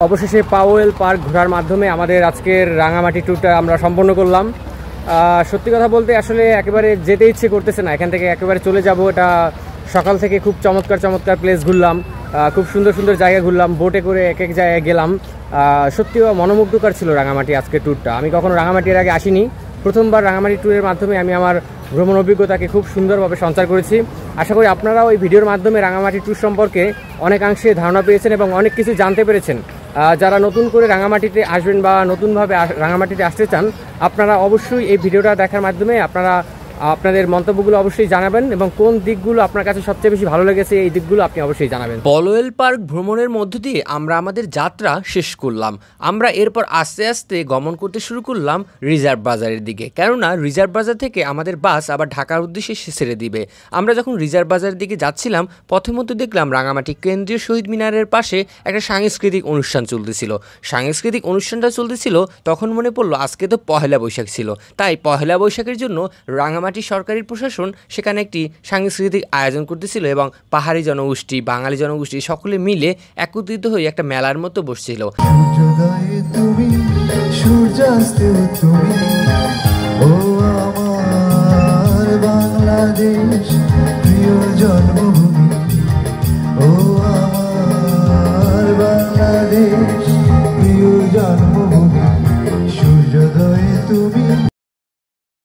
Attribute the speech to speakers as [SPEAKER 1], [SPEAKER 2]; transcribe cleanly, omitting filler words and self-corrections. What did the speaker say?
[SPEAKER 1] অবশেষে Powell park ঘোরার মাধ্যমে আমাদের আজকের রাঙামাটি ট্যুরটা আমরা সম্পন্ন করলাম। সত্যি কথা বলতে আসলে একেবারে যেতে ইচ্ছে করতেছে না, এখান থেকে একেবারে চলে যাব। এটা সকাল থেকে খুব চমৎকার চমৎকার প্লেস ঘুরলাম, খুব সুন্দর সুন্দর জায়গা ঘুরলাম, বোটে করে এক এক জায়গায় গেলাম। সত্যি মনোমুগ্ধকর ছিল রাঙামাটি আজকের ট্যুরটা। আমি কখনো রাঙামাটির আগে আসিনি, প্রথমবার রাঙামাটি ট্যুরের মাধ্যমে আমি আমার ভ্রমণ অভিজ্ঞতাকে খুব সুন্দরভাবে সঞ্চার করেছি। আশা করি আপনারাও এই ভিডিওর মাধ্যমে রাঙামাটি ট্যুর সম্পর্কে অনেকাংশে ধারণা পেয়েছেন এবং অনেক কিছু জানতে পেরেছেন। যারা নতুন করে রাঙামাটিতে আসবেন বা নতুনভাবে রাঙামাটিতে আসতে চান, আপনারা অবশ্যই এই ভিডিওটা দেখার মাধ্যমে আপনারা আপনাদের মন্তব্যগুলো অবশ্যই জানাবেন এবং কোন দিকগুলো আপনার কাছে সবচেয়ে বেশি ভালো লেগেছে এই দিকগুলো আপনি অবশ্যই জানাবেন।
[SPEAKER 2] পাওয়েল পার্ক ভ্রমণের মধ্য দিয়ে আমরা আমাদের যাত্রা শেষ করলাম। আমরা এরপর আস্তে আস্তে গমন করতে শুরু করলাম রিজার্ভ বাজারের দিকে, কেননা রিজার্ভ বাজার থেকে আমাদের বাস আবার ঢাকার উদ্দেশ্যে ছেড়ে দিবে। আমরা যখন রিজার্ভ বাজারের দিকে যাচ্ছিলাম, প্রথমত দেখলাম রাঙামাটি কেন্দ্রীয় শহীদ মিনারের পাশে একটা সাংস্কৃতিক অনুষ্ঠান চলতেছিল। সাংস্কৃতিক অনুষ্ঠানটা চলতেছিল, তখন মনে পড়লো আজকে তো পহেলা বৈশাখ ছিল, তাই পহেলা বৈশাখের জন্য রাঙামাটি সরকারি প্রশাসন সেখানে একটি সাংস্কৃতিক আয়োজন করতেছিল এবং পাহাড়ি জনগোষ্ঠী, বাঙালি জনগোষ্ঠী সকলে মিলে একত্রিত হয়ে একটা মেলার মতো বসছিল।
[SPEAKER 3] তুমি সূর্যাস্তে তুমি, ও আমার বাংলাদেশ প্রিয় জন্মভূমি, ও আমার বাংলাদেশ।